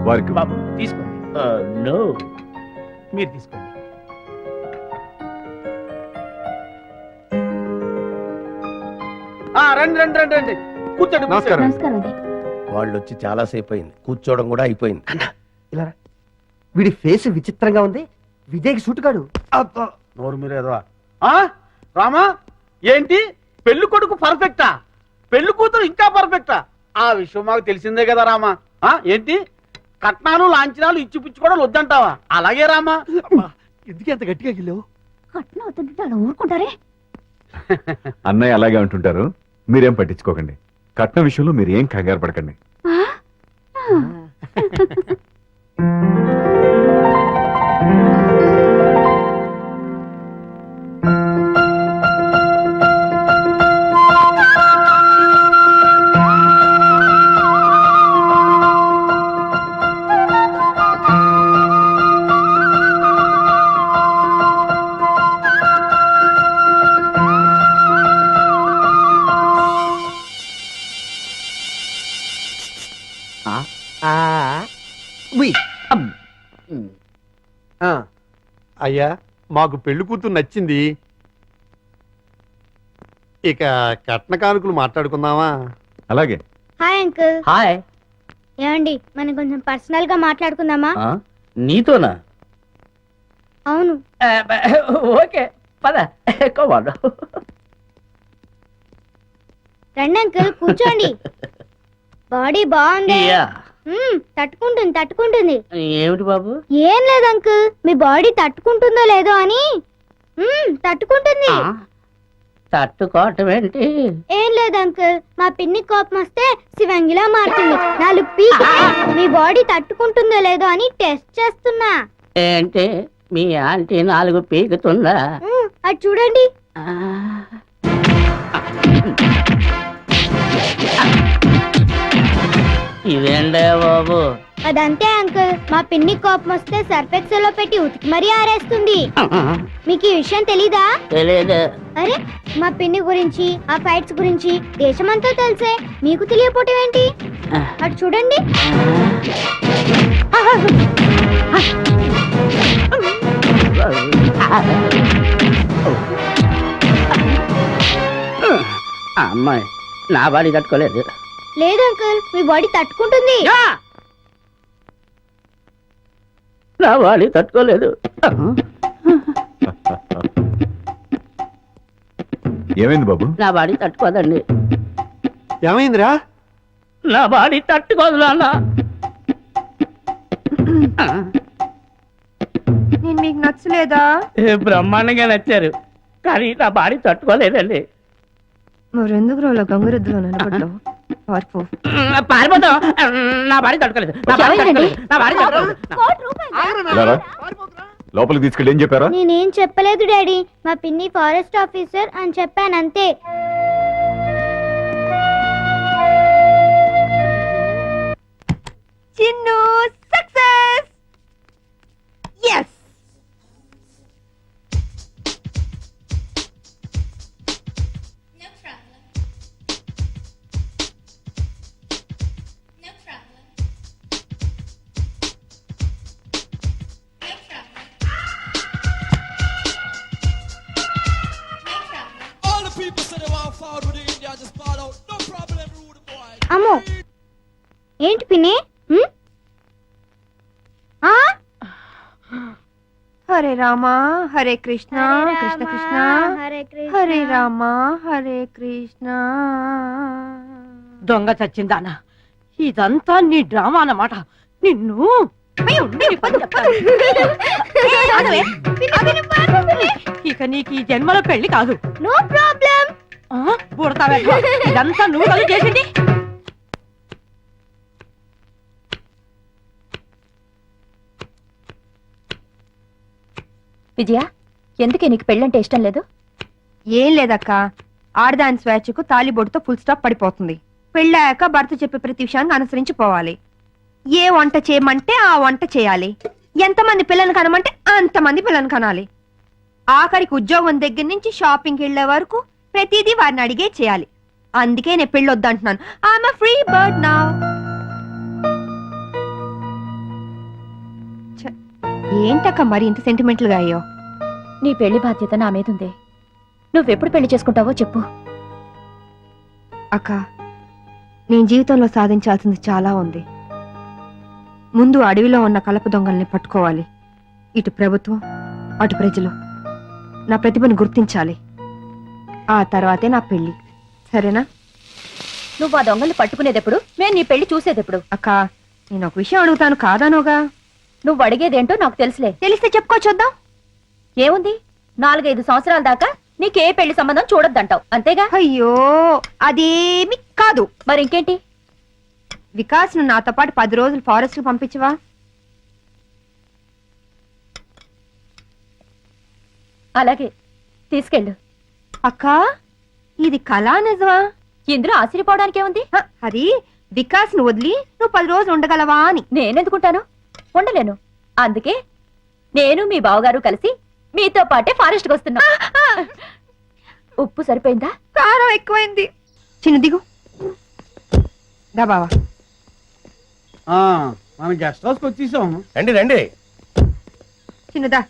వారికి బాబు తీసుకోండి. నో, మీరు తీసుకోండి. రండి రండి రండి రండి, కూర్చోండి. నమస్కారం. వాళ్ళు వచ్చి చాలా సేపు అయింది, కూర్చోవడం కూడా అయిపోయింది. ఇలా రా. వీడి ఫేస్ విచిత్రంగా ఉంది. విజయ్కి సూటుగాడు. నోరు మీరేదో. రామా, ఏంటి పెళ్లి కొడుకు పర్ఫెక్టా, పెళ్లి కూతురు ఇంకా పర్ఫెక్టా? ఆ విషయం మాకు తెలిసిందే కదా రామా. ఏంటి కట్నాలు లాంఛనాలు ఇచ్చిపుచ్చుకోవడం వద్దంటావా? అలాగే రామా. ఎందుకు ఎంత గట్టిగా గిల్లావు? కట్నం అవుతుంటే అలా ఊరుకుంటారే. అన్నయ్య అలాగే అంటుంటారు, మీరేం పట్టించుకోకండి. కట్నం విషయంలో మీరు ఏం కంగారు పడకండి. అయ్యా, మాకు పెళ్లి కూతురు నచ్చింది. ఇక కట్న కానుకలు మాట్లాడుకుందామా? అలాగే. Hi uncle. హాయ్. ఏమండి మనం కొంచెం పర్సనల్ గా మాట్లాడుకుందామా? నీతోనా? అవును. ఓకే పద. రండి అంకుల్, కూర్చోండి. బాడీ బాగుంది. తట్టుకుంటుంది తట్టుకుంటుంది. ఏమిటి బాబు? ఏం లేదు అంకుల్, మీ బాడీ తట్టుకుంటుందో లేదో అని. తట్టుకుంటుంది. తట్టుకోవటం ఏంటి? ఏం లేదు అంకుల్, మా పిన్ని కోపం వస్తే శివంగిలా మారుతుంది. 4 పీకి మీ బాడీ తట్టుకుంటుందో లేదో అని టెస్ట్ చేస్తున్నా. ఏంటి మీ ఆంటీ 4 పీకుతుందా? అది చూడండి. ఇదేంటే బాబు? అదంతే అంకుల్, మా పిన్ని కోపం వస్తే సర్ఫెక్సల్ లో పెట్టి ఉతికి మరీ ఆరేస్తుంది. మీకు ఈ విషయం తెలీదా? తెలియదు. అరే, మా పిన్ని గురించి ఆ ఫైట్స్ గురించి దేశమంతా తెలిసే, మీకు తెలియపోవటం ఏంటి? అటు చూడండి. అమ్మాయి నా బాడీ తట్టుకోలేదు. లేదు అంకుల్, మీ బాడీ తట్టుకుంటుంది. నా బాడీ తట్టుకోలేదు. ఏమైంది బాబు? నా బాడీ తట్టుకోదండి. ఏమైందిరా? నా బాడీ తట్టుకోదు నాన్న. నేను మీకు నచ్చలేదా? బ్రహ్మాండంగా నచ్చారు, కానీ నా బాడీ తట్టుకోలేదండి. మరెందుకు రోలో గంగురెద్దులో నిలబడ్డావు? పారిపోతాం. నా బాడీ తట్టుకోలేదు. నా బాడీ తట్టుకోలేదు. నా బాడీ తట్టుకోలేదు. ఇలా రా. లోపలికి తీసుకెళ్ళి ఏం చెప్పారా? నేనేం చెప్పలేదు డాడీ, మా పిన్ని ఫారెస్ట్ ఆఫీసర్ అని చెప్పానంతే. చిన్ను సక్సెస్. yes అమ్మో, ఏంటి పిన్ని? హరే రామా హరే కృష్ణ కృష్ణ కృష్ణ హరే రామా హరే కృష్ణ. దొంగ చచ్చిందానా, ఇదంతా నీ డ్రామా అన్నమాట. నిన్ను ఇక నీకు ఈ జన్మలో పెళ్లి కాదు. No problem. ఇదంతా నువ్వు కదా చేసింది. విజయ, ఎందుకే నీకు పెళ్ళంటే ఇష్టం లేదు? ఏం లేదక్క, ఆడదాని స్వేచ్ఛకు తాలిబొట్టుతో ఫుల్ స్టాప్ పడిపోతుంది. పెళ్ళాక భర్త చెప్పే ప్రతి విషయాన్ని అనుసరించిపోవాలి. ఏ వంట చేయమంటే ఆ వంట చేయాలి. ఎంతమంది పిల్లల్ని కనమంటే అంతమంది పిల్లల్ని కనాలి. ఆఖరికి ఉద్యోగం దగ్గర నుంచి షాపింగ్కి వెళ్లే వరకు ప్రతిదీ వారిని అడిగే చేయాలి. అందుకే నేను పెళ్ళొద్దంటున్నాను. I'm free bird now. ఏంటక్క మరి ఇంత సెంటిమెంటల్ గా అయ్యో? నీ పెళ్లి బాధ్యత నా మీదుందే. నువ్వెప్పుడు పెళ్లి చేసుకుంటావో చెప్పు. అక్క, నేను జీవితంలో సాధించాల్సింది చాలా ఉంది. ముందు అడవిలో ఉన్న కలప దొంగల్ని పట్టుకోవాలి. ఇటు ప్రభుత్వం, అటు ప్రజలు నా ప్రతిభను గుర్తించాలి. ఆ తర్వాతే నా పెళ్లి. సరేనా? నువ్వు ఆ దొంగల్ని పట్టుకునేదెప్పుడు, మేము నీ పెళ్లి చూసేదెప్పుడు? అక్క, నేను ఒక విషయం అడుగుతాను, కాదానోగా? నువ్వు అడిగేదేంటో నాకు తెలుసులే. తెలిస్తే చెప్పుకో చూద్దాం. ఏముంది, 4-5 సంవత్సరాల దాకా నీకే పెళ్లి సంబంధం చూడొద్దంటావు, అంతేగా? అయ్యో, అదేమి కాదు. మరి ఇంకేంటి? వికాస్ ను నాతో పాటు 10 రోజులు ఫారెస్ట్ కు పంపించవా? అలాగే, తీసుకెళ్ళు. అక్క, ఇది కళా నిజమా? ఇందులో ఆశ్చర్యపోవడానికి ఏముంది? అది వికాస్ ను వదిలి నువ్వు 10 రోజులు ఉండగలవా అని. నేనెందుకుంటాను? ఉండలేను. అందుకే నేను మీ బావగారు కలిసి మీతో పాటే ఫారెస్ట్ కి వస్తున్నా. ఉప్పు సరిపోయిందా? కారం ఎక్కువైంది. చిన్న దిగు. దా బావా. మనం గెస్ట్ హౌస్కి వచ్చేసాం. రండి రండి. చిన్నదా.